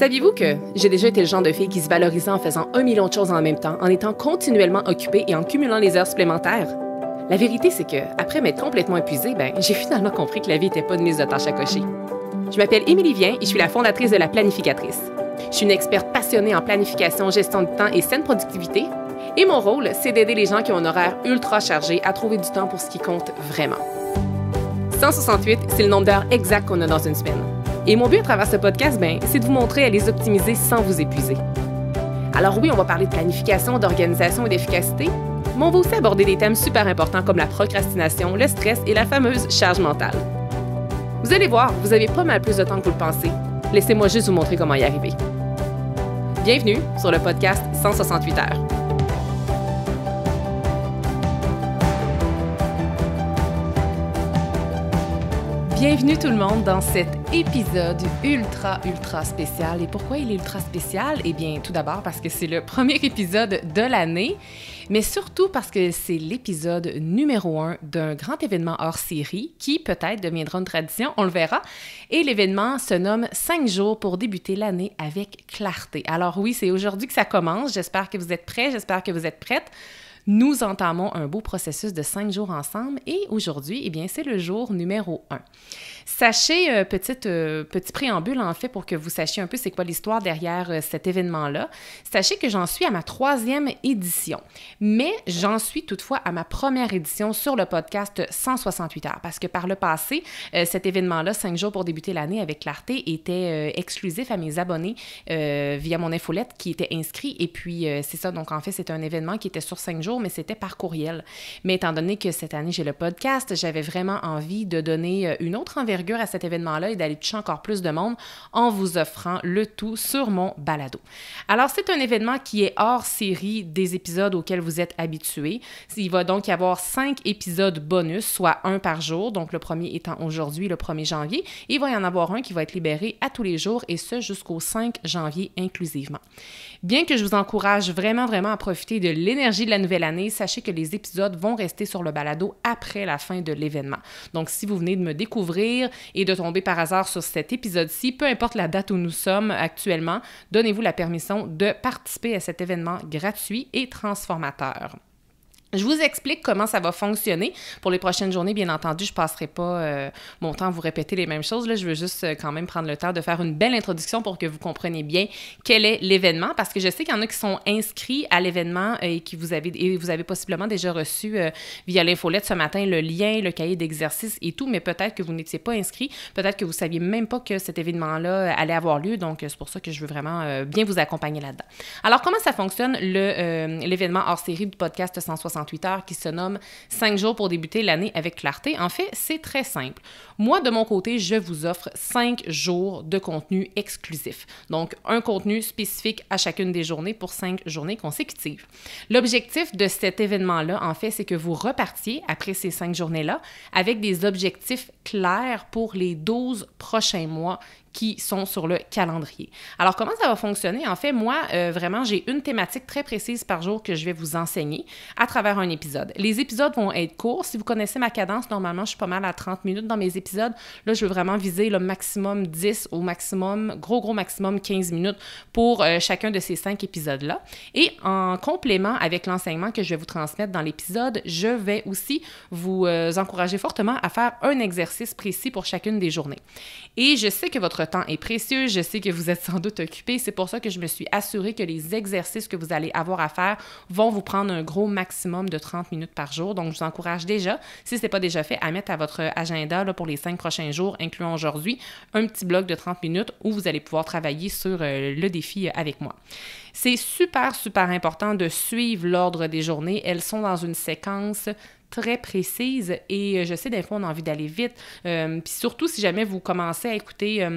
Saviez-vous que j'ai déjà été le genre de fille qui se valorisait en faisant 1 million de choses en même temps, en étant continuellement occupée et en cumulant les heures supplémentaires? La vérité, c'est que, après m'être complètement épuisée, j'ai finalement compris que la vie n'était pas une liste de tâches à cocher. Je m'appelle Émilie Vien et je suis la fondatrice de La Planificatrice. Je suis une experte passionnée en planification, gestion du temps et saine productivité. Et mon rôle, c'est d'aider les gens qui ont un horaire ultra chargé à trouver du temps pour ce qui compte vraiment. 168, c'est le nombre d'heures exact qu'on a dans une semaine. Et mon but à travers ce podcast, c'est de vous montrer à les optimiser sans vous épuiser. Alors oui, on va parler de planification, d'organisation et d'efficacité, mais on va aussi aborder des thèmes super importants comme la procrastination, le stress et la fameuse charge mentale. Vous allez voir, vous avez pas mal plus de temps que vous le pensez. Laissez-moi juste vous montrer comment y arriver. Bienvenue sur le podcast 168 heures. Bienvenue tout le monde dans cet épisode ultra spécial. Et pourquoi il est ultra spécial? Eh bien, tout d'abord parce que c'est le premier épisode de l'année, mais surtout parce que c'est l'épisode numéro 1 d'un grand événement hors série qui peut-être deviendra une tradition, on le verra. Et l'événement se nomme 5 jours pour débuter l'année avec clarté. Alors oui, c'est aujourd'hui que ça commence. J'espère que vous êtes prêts, j'espère que vous êtes prêtes. Nous entamons un beau processus de 5 jours ensemble et aujourd'hui, eh bien, c'est le jour numéro 1. Sachez, petit préambule en fait pour que vous sachiez un peu c'est quoi l'histoire derrière cet événement-là. Sachez que j'en suis à ma 3e édition, mais j'en suis toutefois à ma première édition sur le podcast 168 heures parce que par le passé, cet événement-là, 5 jours pour débuter l'année avec clarté, était exclusif à mes abonnés via mon infolette qui étaient inscrits et puis c'est ça, donc en fait, c'est un événement qui était sur 5 jours, mais c'était par courriel. Mais étant donné que cette année, j'ai le podcast, j'avais vraiment envie de donner une autre envergure à cet événement-là et d'aller toucher encore plus de monde en vous offrant le tout sur mon balado. Alors, c'est un événement qui est hors série des épisodes auxquels vous êtes habitués. Il va donc y avoir 5 épisodes bonus, soit un par jour, donc le premier étant aujourd'hui, le 1er janvier. Et il va y en avoir un qui va être libéré à tous les jours et ce, jusqu'au 5 janvier inclusivement. Bien que je vous encourage vraiment à profiter de l'énergie de la nouvelle année, sachez que les épisodes vont rester sur le balado après la fin de l'événement. Donc, si vous venez de me découvrir et de tomber par hasard sur cet épisode-ci, peu importe la date où nous sommes actuellement, donnez-vous la permission de participer à cet événement gratuit et transformateur. Je vous explique comment ça va fonctionner. Pour les prochaines journées, bien entendu, je ne passerai pas mon temps à vous répéter les mêmes choses. Là, je veux juste quand même prendre le temps de faire une belle introduction pour que vous compreniez bien quel est l'événement, parce que je sais qu'il y en a qui sont inscrits à l'événement et vous avez possiblement déjà reçu via l'infolette ce matin le lien, le cahier d'exercice et tout, mais peut-être que vous n'étiez pas inscrit, peut-être que vous ne saviez même pas que cet événement-là allait avoir lieu, donc c'est pour ça que je veux vraiment bien vous accompagner là-dedans. Alors, comment ça fonctionne l'événement hors série du podcast 168 heures qui se nomme 5 jours pour débuter l'année avec clarté? En fait, c'est très simple. Moi, de mon côté, je vous offre 5 jours de contenu exclusif. Donc, un contenu spécifique à chacune des journées pour 5 journées consécutives. L'objectif de cet événement-là, en fait, c'est que vous repartiez après ces 5 journées-là avec des objectifs clairs pour les 12 prochains mois qui sont sur le calendrier. Alors, comment ça va fonctionner? En fait, moi, vraiment, j'ai une thématique très précise par jour que je vais vous enseigner à travers un épisode. Les épisodes vont être courts. Si vous connaissez ma cadence, normalement, je suis pas mal à 30 minutes dans mes épisodes. Là, je veux vraiment viser le maximum 10 au maximum, gros maximum 15 minutes pour chacun de ces 5 épisodes-là. Et en complément avec l'enseignement que je vais vous transmettre dans l'épisode, je vais aussi vous encourager fortement à faire un exercice précis pour chacune des journées. Et je sais que votre temps est précieux, je sais que vous êtes sans doute occupé, c'est pour ça que je me suis assurée que les exercices que vous allez avoir à faire vont vous prendre un gros maximum de 30 minutes par jour. Donc, je vous encourage déjà, si ce n'est pas déjà fait, à mettre à votre agenda là, pour les 5 prochains jours, incluant aujourd'hui, un petit bloc de 30 minutes où vous allez pouvoir travailler sur le défi avec moi. C'est super important de suivre l'ordre des journées. Elles sont dans une séquence très précise et je sais des fois on a envie d'aller vite. Puis surtout si jamais vous commencez à écouter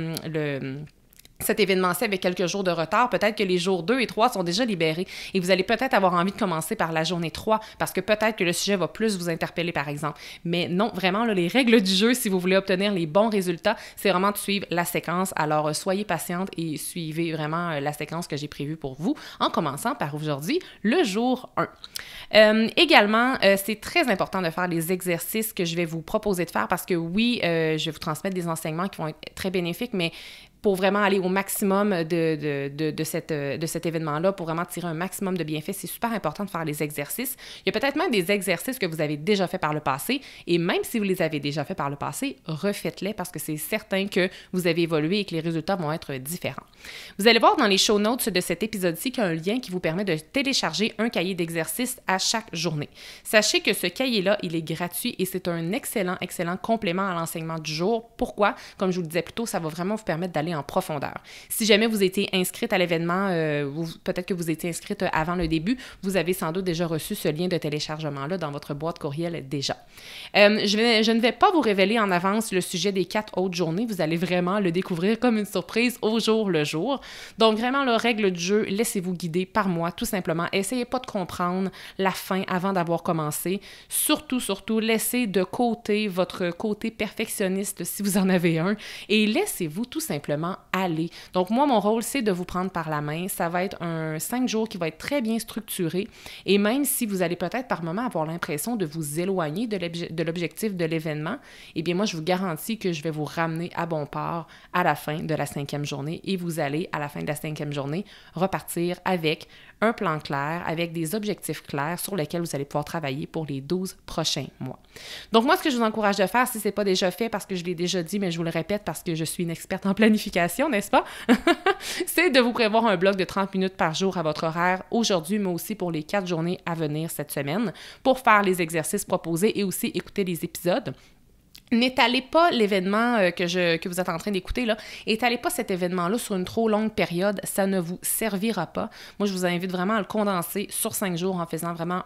cet événement-ci avec quelques jours de retard, peut-être que les jours 2 et 3 sont déjà libérés et vous allez peut-être avoir envie de commencer par la journée 3 parce que peut-être que le sujet va plus vous interpeller, par exemple. Mais non, vraiment, là, les règles du jeu, si vous voulez obtenir les bons résultats, c'est vraiment de suivre la séquence. Alors, soyez patiente et suivez vraiment la séquence que j'ai prévue pour vous en commençant par aujourd'hui, le jour 1. Également, c'est très important de faire les exercices que je vais vous proposer de faire parce que oui, je vais vous transmettre des enseignements qui vont être très bénéfiques, mais pour vraiment aller au maximum de cet événement-là, pour vraiment tirer un maximum de bienfaits, c'est super important de faire les exercices. Il y a peut-être même des exercices que vous avez déjà fait par le passé, et même si vous les avez déjà fait par le passé, refaites-les parce que c'est certain que vous avez évolué et que les résultats vont être différents. Vous allez voir dans les show notes de cet épisode-ci qu'il y a un lien qui vous permet de télécharger un cahier d'exercices à chaque journée. Sachez que ce cahier-là, il est gratuit et c'est un excellent complément à l'enseignement du jour. Pourquoi? Comme je vous le disais plus tôt, ça va vraiment vous permettre d'aller en profondeur. Si jamais vous étiez inscrite à l'événement, peut-être que vous étiez inscrite avant le début, vous avez sans doute déjà reçu ce lien de téléchargement-là dans votre boîte courriel déjà. Je ne vais pas vous révéler en avance le sujet des 4 autres journées. Vous allez vraiment le découvrir comme une surprise au jour le jour. Donc vraiment, la règle du jeu, laissez-vous guider par moi, tout simplement. Essayez pas de comprendre la fin avant d'avoir commencé. Surtout, laissez de côté votre côté perfectionniste si vous en avez un et laissez-vous tout simplement aller. Donc moi, mon rôle, c'est de vous prendre par la main. Ça va être un 5 jours qui va être très bien structuré et même si vous allez peut-être par moment avoir l'impression de vous éloigner de l'objectif de l'événement, eh bien moi, je vous garantis que je vais vous ramener à bon port à la fin de la 5e journée et vous allez, à la fin de la 5e journée, repartir avec un plan clair, avec des objectifs clairs sur lesquels vous allez pouvoir travailler pour les 12 prochains mois. Donc moi, ce que je vous encourage de faire, si ce n'est pas déjà fait, parce que je l'ai déjà dit, mais je vous le répète parce que je suis une experte en planification, n'est-ce pas? C'est de vous prévoir un bloc de 30 minutes par jour à votre horaire aujourd'hui, mais aussi pour les 4 journées à venir cette semaine, pour faire les exercices proposés et aussi écouter les épisodes. N'étalez pas l'événement que vous êtes en train d'écouter, là. Étalez pas cet événement-là sur une trop longue période. Ça ne vous servira pas. Moi, je vous invite vraiment à le condenser sur 5 jours en faisant vraiment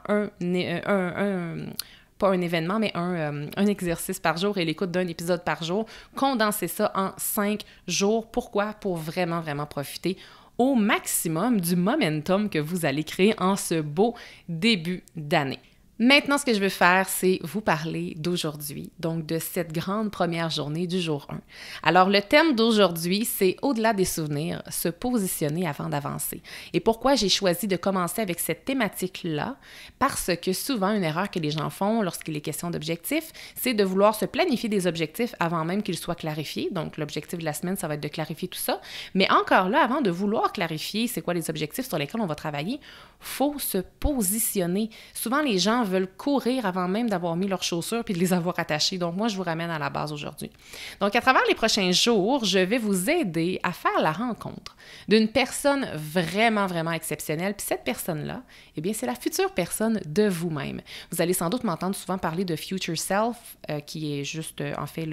pas un événement, mais un exercice par jour et l'écoute d'un épisode par jour. Condensez ça en 5 jours. Pourquoi? Pour vraiment profiter au maximum du momentum que vous allez créer en ce beau début d'année. Maintenant, ce que je veux faire, c'est vous parler d'aujourd'hui, donc de cette grande première journée du jour 1. Alors, le thème d'aujourd'hui, c'est au-delà des souvenirs, se positionner avant d'avancer. Et pourquoi j'ai choisi de commencer avec cette thématique-là? Parce que souvent, une erreur que les gens font lorsqu'il est question d'objectifs, c'est de vouloir se planifier des objectifs avant même qu'ils soient clarifiés. Donc, l'objectif de la semaine, ça va être de clarifier tout ça. Mais encore là, avant de vouloir clarifier c'est quoi les objectifs sur lesquels on va travailler, il faut se positionner. Souvent, les gens veulent courir avant même d'avoir mis leurs chaussures puis de les avoir attachées. Donc, moi, je vous ramène à la base aujourd'hui. Donc, à travers les prochains jours, je vais vous aider à faire la rencontre d'une personne vraiment exceptionnelle. Puis cette personne-là, eh bien, c'est la future personne de vous-même. Vous allez sans doute m'entendre souvent parler de future self, qui est juste, en fait,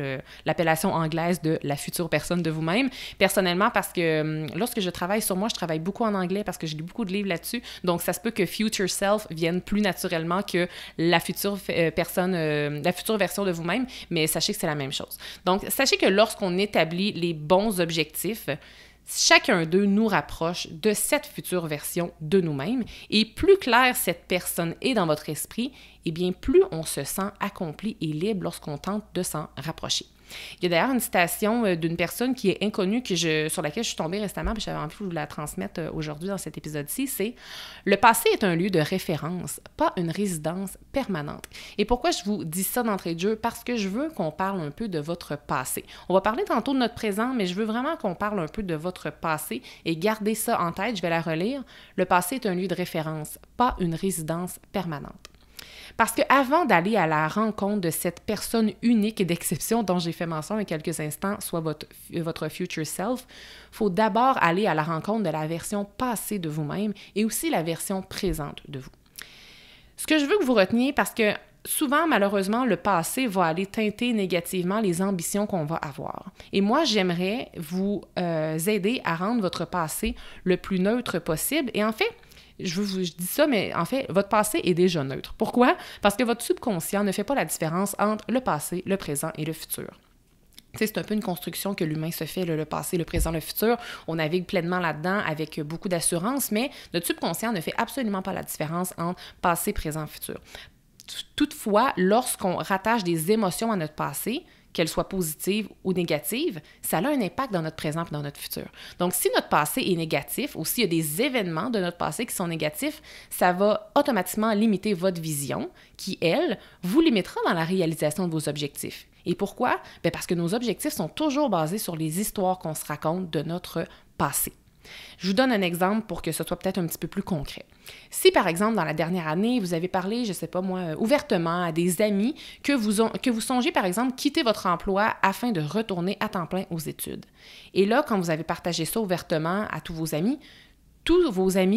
l'appellation anglaise de la future personne de vous-même. Personnellement, parce que lorsque je travaille sur moi, je travaille beaucoup en anglais parce que je lis beaucoup de livres là-dessus. Donc, ça se peut que future self vienne plus naturellement que la future personne, la future version de vous-même, mais sachez que c'est la même chose. Donc, sachez que lorsqu'on établit les bons objectifs, chacun d'eux nous rapproche de cette future version de nous-mêmes et plus claire cette personne est dans votre esprit, eh bien plus on se sent accompli et libre lorsqu'on tente de s'en rapprocher. Il y a d'ailleurs une citation d'une personne qui est inconnue sur laquelle je suis tombée récemment et j'avais envie de vous la transmettre aujourd'hui dans cet épisode-ci, c'est « Le passé est un lieu de référence, pas une résidence permanente. » Et pourquoi je vous dis ça d'entrée de jeu? Parce que je veux qu'on parle un peu de votre passé. On va parler tantôt de notre présent, mais je veux vraiment qu'on parle un peu de votre passé et gardez ça en tête, je vais la relire. « Le passé est un lieu de référence, pas une résidence permanente. » Parce qu'avant d'aller à la rencontre de cette personne unique et d'exception dont j'ai fait mention il y a quelques instants, soit votre future self, il faut d'abord aller à la rencontre de la version passée de vous-même et aussi la version présente de vous. Ce que je veux que vous reteniez, parce que souvent, malheureusement, le passé va aller teinter négativement les ambitions qu'on va avoir. Et moi, j'aimerais vous aider à rendre votre passé le plus neutre possible. Et en fait, je dis ça, mais en fait, votre passé est déjà neutre. Pourquoi? Parce que votre subconscient ne fait pas la différence entre le passé, le présent et le futur. C'est un peu une construction que l'humain se fait, le passé, le présent, le futur. On navigue pleinement là-dedans avec beaucoup d'assurance, mais notre subconscient ne fait absolument pas la différence entre passé, présent, futur. Toutefois, lorsqu'on rattache des émotions à notre passé, qu'elles soient positives ou négatives, ça a un impact dans notre présent et dans notre futur. Donc, si notre passé est négatif ou s'il y a des événements de notre passé qui sont négatifs, ça va automatiquement limiter votre vision qui, elle, vous limitera dans la réalisation de vos objectifs. Et pourquoi? Bien, parce que nos objectifs sont toujours basés sur les histoires qu'on se raconte de notre passé. Je vous donne un exemple pour que ce soit peut-être un petit peu plus concret. Si, par exemple, dans la dernière année, vous avez parlé, je ne sais pas moi, ouvertement à des amis que vous songez, par exemple, quitter votre emploi afin de retourner à temps plein aux études. Et là, quand vous avez partagé ça ouvertement à tous vos amis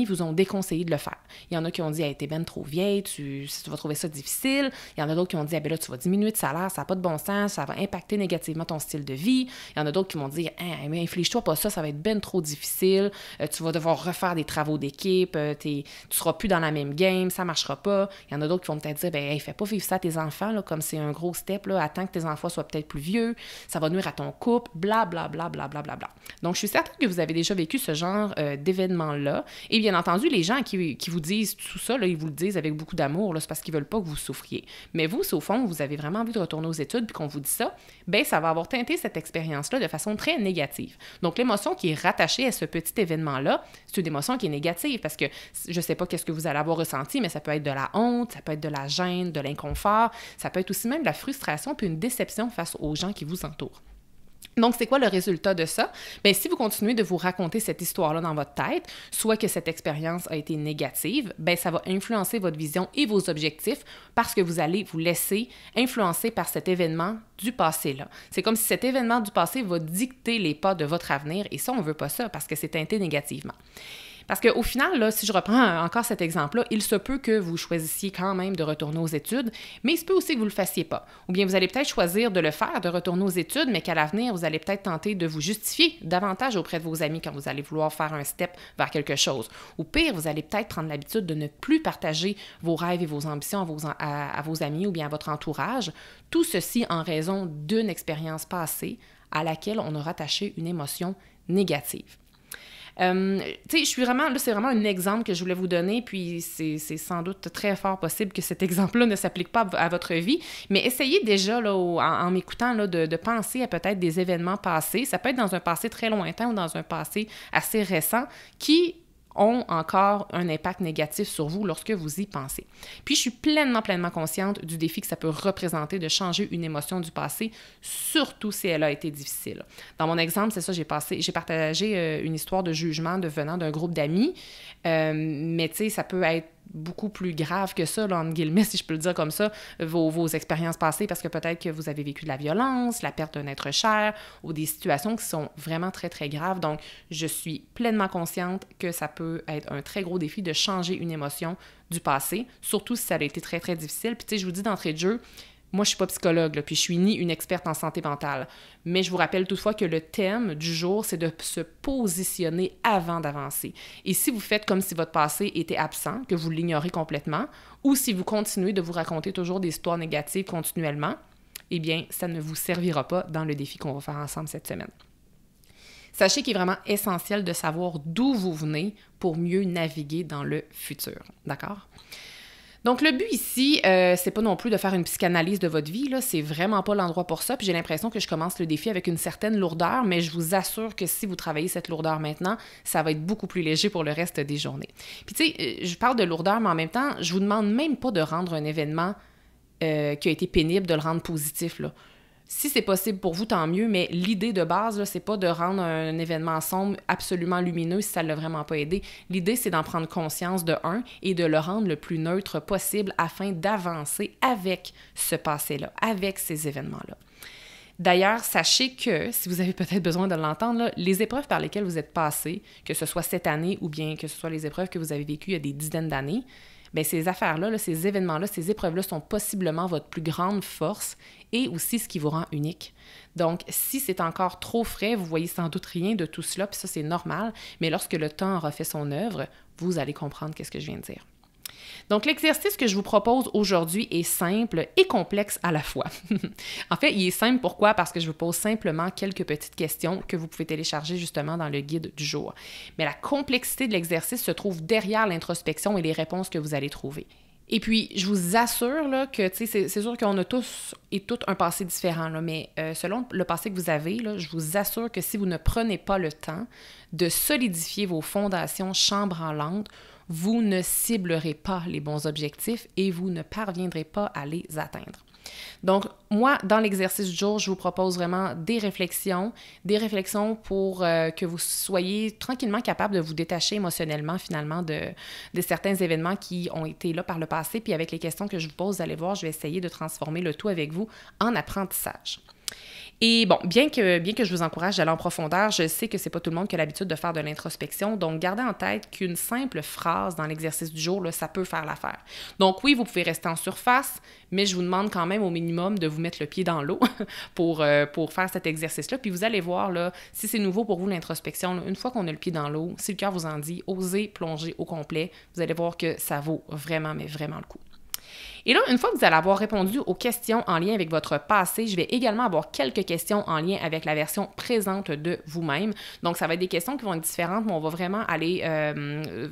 vous ont déconseillé de le faire. Il y en a qui ont dit hey, « t'es ben trop vieille, tu vas trouver ça difficile. » Il y en a d'autres qui ont dit hey, « ben là, tu vas diminuer de salaire, ça n'a pas de bon sens, ça va impacter négativement ton style de vie. » Il y en a d'autres qui m'ont dit hey, « mais inflige-toi pas ça, ça va être ben trop difficile, tu vas devoir refaire des travaux d'équipe, tu seras plus dans la même game, ça marchera pas. » Il y en a d'autres qui vont peut-être dire « ben hey, fais pas vivre ça à tes enfants, là, comme c'est un gros step, là, attends que tes enfants soient peut-être plus vieux, ça va nuire à ton couple, bla bla bla bla bla bla bla. » Donc, je suis certaine que vous avez déjà vécu ce genre d'événement-là. Et bien entendu, les gens qui vous disent tout ça, là, ils vous le disent avec beaucoup d'amour, là, c'est parce qu'ils veulent pas que vous souffriez. Mais vous, si au fond, vous avez vraiment envie de retourner aux études puis qu'on vous dit ça, bien, ça va avoir teinté cette expérience-là de façon très négative. Donc, l'émotion qui est rattachée à ce petit événement-là, c'est une émotion qui est négative parce que je sais pas qu'est-ce que vous allez avoir ressenti, mais ça peut être de la honte, ça peut être de la gêne, de l'inconfort, ça peut être aussi même de la frustration puis une déception face aux gens qui vous entourent. Donc, c'est quoi le résultat de ça? Bien, si vous continuez de vous raconter cette histoire-là dans votre tête, soit que cette expérience a été négative, bien, ça va influencer votre vision et vos objectifs parce que vous allez vous laisser influencer par cet événement du passé-là. C'est comme si cet événement du passé va dicter les pas de votre avenir et ça, on ne veut pas ça parce que c'est teinté négativement. Parce qu'au final, là, si je reprends encore cet exemple-là, il se peut que vous choisissiez quand même de retourner aux études, mais il se peut aussi que vous ne le fassiez pas. Ou bien vous allez peut-être choisir de le faire, de retourner aux études, mais qu'à l'avenir, vous allez peut-être tenter de vous justifier davantage auprès de vos amis quand vous allez vouloir faire un step vers quelque chose. Ou pire, vous allez peut-être prendre l'habitude de ne plus partager vos rêves et vos ambitions à vos amis ou bien à votre entourage. Tout ceci en raison d'une expérience passée à laquelle on a rattaché une émotion négative. Tu sais, je suis vraiment, là, c'est vraiment un exemple que je voulais vous donner, puis c'est sans doute très fort possible que cet exemple-là ne s'applique pas à votre vie, mais essayez déjà, là, en m'écoutant, là, de penser à peut-être des événements passés. Ça peut être dans un passé très lointain ou dans un passé assez récent qui ont encore un impact négatif sur vous lorsque vous y pensez. Puis, je suis pleinement consciente du défi que ça peut représenter de changer une émotion du passé, surtout si elle a été difficile. Dans mon exemple, c'est ça, j'ai partagé une histoire de jugement venant d'un groupe d'amis, mais tu sais, ça peut être beaucoup plus grave que ça, là, entre guillemets, si je peux le dire comme ça, vos expériences passées, parce que peut-être que vous avez vécu de la violence, la perte d'un être cher, ou des situations qui sont vraiment très, très graves. Donc, je suis pleinement consciente que ça peut être un très gros défi de changer une émotion du passé, surtout si ça a été très, très difficile. Puis, tu sais, je vous dis d'entrée de jeu, moi, je suis pas psychologue, là, puis je suis ni une experte en santé mentale. Mais je vous rappelle toutefois que le thème du jour, c'est de se positionner avant d'avancer. Et si vous faites comme si votre passé était absent, que vous l'ignorez complètement, ou si vous continuez de vous raconter toujours des histoires négatives continuellement, eh bien, ça ne vous servira pas dans le défi qu'on va faire ensemble cette semaine. Sachez qu'il est vraiment essentiel de savoir d'où vous venez pour mieux naviguer dans le futur. D'accord? Donc, le but ici, c'est pas non plus de faire une psychanalyse de votre vie, là, c'est vraiment pas l'endroit pour ça, puis j'ai l'impression que je commence le défi avec une certaine lourdeur, mais je vous assure que si vous travaillez cette lourdeur maintenant, ça va être beaucoup plus léger pour le reste des journées. Puis tu sais, je parle de lourdeur, mais en même temps, je vous demande même pas de rendre un événement qui a été pénible, de le rendre positif, là. Si c'est possible pour vous, tant mieux, mais l'idée de base, là, c'est pas de rendre un événement sombre absolument lumineux si ça ne l'a vraiment pas aidé. L'idée, c'est d'en prendre conscience de un et de le rendre le plus neutre possible afin d'avancer avec ce passé-là, avec ces événements-là. D'ailleurs, sachez que, si vous avez peut-être besoin de l'entendre, là, les épreuves par lesquelles vous êtes passé, que ce soit cette année ou bien que ce soit les épreuves que vous avez vécues il y a des dizaines d'années, bien, ces affaires-là, ces événements-là, ces épreuves-là sont possiblement votre plus grande force et aussi ce qui vous rend unique. Donc, si c'est encore trop frais, vous voyez sans doute rien de tout cela, puis ça, c'est normal, mais lorsque le temps aura fait son œuvre, vous allez comprendre qu'est-ce que je viens de dire. Donc, l'exercice que je vous propose aujourd'hui est simple et complexe à la fois. En fait, il est simple, pourquoi? Parce que je vous pose simplement quelques petites questions que vous pouvez télécharger justement dans le guide du jour. Mais la complexité de l'exercice se trouve derrière l'introspection et les réponses que vous allez trouver. Et puis, je vous assure là, que, tu sais, c'est sûr qu'on a tous et toutes un passé différent, là, mais selon le passé que vous avez, là, je vous assure que si vous ne prenez pas le temps de solidifier vos fondations chambranlantes, vous ne ciblerez pas les bons objectifs et vous ne parviendrez pas à les atteindre. Donc, moi, dans l'exercice du jour, je vous propose vraiment des réflexions pour que vous soyez tranquillement capable de vous détacher émotionnellement, finalement, de certains événements qui ont été là par le passé. Puis avec les questions que je vous pose, vous allez voir, je vais essayer de transformer le tout avec vous en apprentissage. Et bon, bien que je vous encourage d'aller en profondeur, je sais que c'est pas tout le monde qui a l'habitude de faire de l'introspection, donc gardez en tête qu'une simple phrase dans l'exercice du jour, là, ça peut faire l'affaire. Donc oui, vous pouvez rester en surface, mais je vous demande quand même au minimum de vous mettre le pied dans l'eau pour faire cet exercice-là. Puis vous allez voir, là, si c'est nouveau pour vous l'introspection, là, une fois qu'on a le pied dans l'eau, si le cœur vous en dit, osez plonger au complet, vous allez voir que ça vaut vraiment, mais vraiment le coup. Et là, une fois que vous allez avoir répondu aux questions en lien avec votre passé, je vais également avoir quelques questions en lien avec la version présente de vous-même. Donc, ça va être des questions qui vont être différentes, mais on va vraiment aller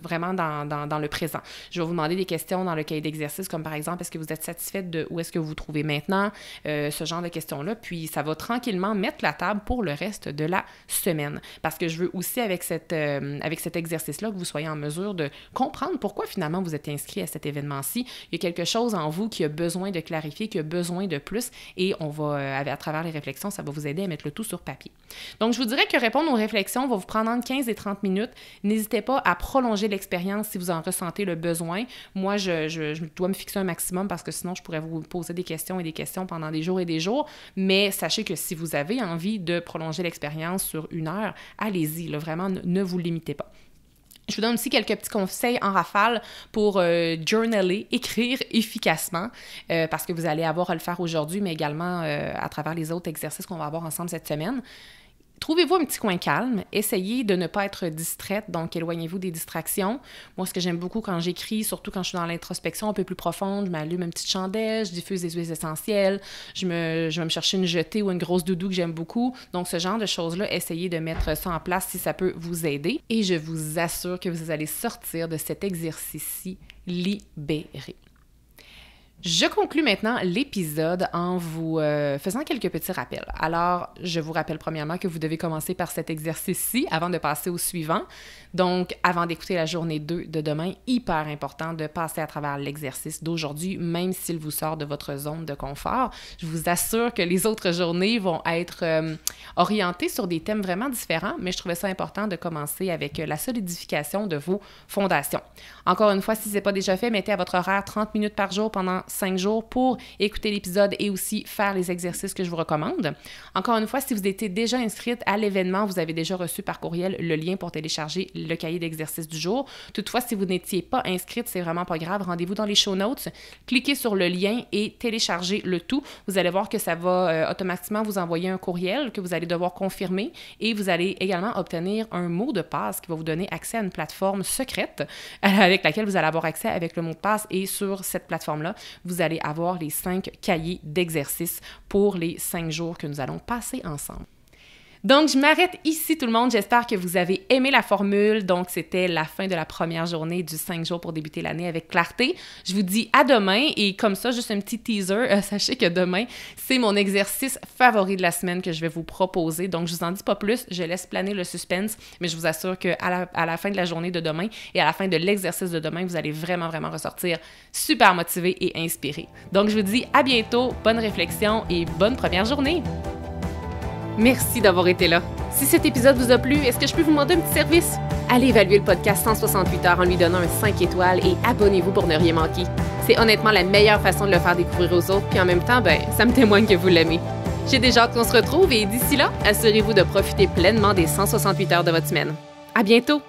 vraiment dans le présent. Je vais vous demander des questions dans le cahier d'exercice, comme par exemple, est-ce que vous êtes satisfaite de où est-ce que vous vous trouvez maintenant? Ce genre de questions-là. Puis, ça va tranquillement mettre la table pour le reste de la semaine. Parce que je veux aussi, avec cet exercice-là, que vous soyez en mesure de comprendre pourquoi finalement vous êtes inscrit à cet événement-ci. Il y a quelque chose en vous qui a besoin de clarifier, qui a besoin de plus, et on va, à travers les réflexions, ça va vous aider à mettre le tout sur papier. Donc, je vous dirais que répondre aux réflexions va vous prendre entre 15 et 30 minutes. N'hésitez pas à prolonger l'expérience si vous en ressentez le besoin. Moi, je dois me fixer un maximum parce que sinon, je pourrais vous poser des questions et des questions pendant des jours et des jours, mais sachez que si vous avez envie de prolonger l'expérience sur 1 heure, allez-y, là, vraiment, ne vous limitez pas. Je vous donne aussi quelques petits conseils en rafale pour journaler, écrire efficacement, parce que vous allez avoir à le faire aujourd'hui, mais également à travers les autres exercices qu'on va avoir ensemble cette semaine. Trouvez-vous un petit coin calme, essayez de ne pas être distraite, donc éloignez-vous des distractions. Moi, ce que j'aime beaucoup quand j'écris, surtout quand je suis dans l'introspection un peu plus profonde, je m'allume une petite chandelle, je diffuse des huiles essentielles, je vais me chercher une jetée ou une grosse doudou que j'aime beaucoup. Donc, ce genre de choses-là, essayez de mettre ça en place si ça peut vous aider. Et je vous assure que vous allez sortir de cet exercice-ci libéré. Je conclus maintenant l'épisode en vous faisant quelques petits rappels. Alors, je vous rappelle premièrement que vous devez commencer par cet exercice-ci avant de passer au suivant. Donc, avant d'écouter la journée 2 de demain, hyper important de passer à travers l'exercice d'aujourd'hui, même s'il vous sort de votre zone de confort. Je vous assure que les autres journées vont être orientées sur des thèmes vraiment différents, mais je trouvais ça important de commencer avec la solidification de vos fondations. Encore une fois, si ce n'est pas déjà fait, mettez à votre horaire 30 minutes par jour pendant 5 jours pour écouter l'épisode et aussi faire les exercices que je vous recommande. Encore une fois, si vous étiez déjà inscrite à l'événement, vous avez déjà reçu par courriel le lien pour télécharger le cahier d'exercice du jour. Toutefois, si vous n'étiez pas inscrite, c'est vraiment pas grave. Rendez-vous dans les show notes, cliquez sur le lien et téléchargez le tout. Vous allez voir que ça va automatiquement vous envoyer un courriel que vous allez devoir confirmer et vous allez également obtenir un mot de passe qui va vous donner accès à une plateforme secrète avec laquelle vous allez avoir accès avec le mot de passe, et sur cette plateforme-là, vous allez avoir les 5 cahiers d'exercices pour les 5 jours que nous allons passer ensemble. Donc, je m'arrête ici, tout le monde. J'espère que vous avez aimé la formule. Donc, c'était la fin de la première journée du 5 jours pour débuter l'année avec clarté. Je vous dis à demain, et comme ça, juste un petit teaser, sachez que demain, c'est mon exercice favori de la semaine que je vais vous proposer. Donc, je vous en dis pas plus, je laisse planer le suspense, mais je vous assure qu'à la fin de la journée de demain et à la fin de l'exercice de demain, vous allez vraiment, vraiment ressortir super motivé et inspiré. Donc, je vous dis à bientôt, bonne réflexion et bonne première journée! Merci d'avoir été là. Si cet épisode vous a plu, est-ce que je peux vous demander un petit service? Allez évaluer le podcast 168 heures en lui donnant un 5 étoiles et abonnez-vous pour ne rien manquer. C'est honnêtement la meilleure façon de le faire découvrir aux autres, puis en même temps, ça me témoigne que vous l'aimez. J'ai déjà hâte qu'on se retrouve, et d'ici là, assurez-vous de profiter pleinement des 168 heures de votre semaine. À bientôt!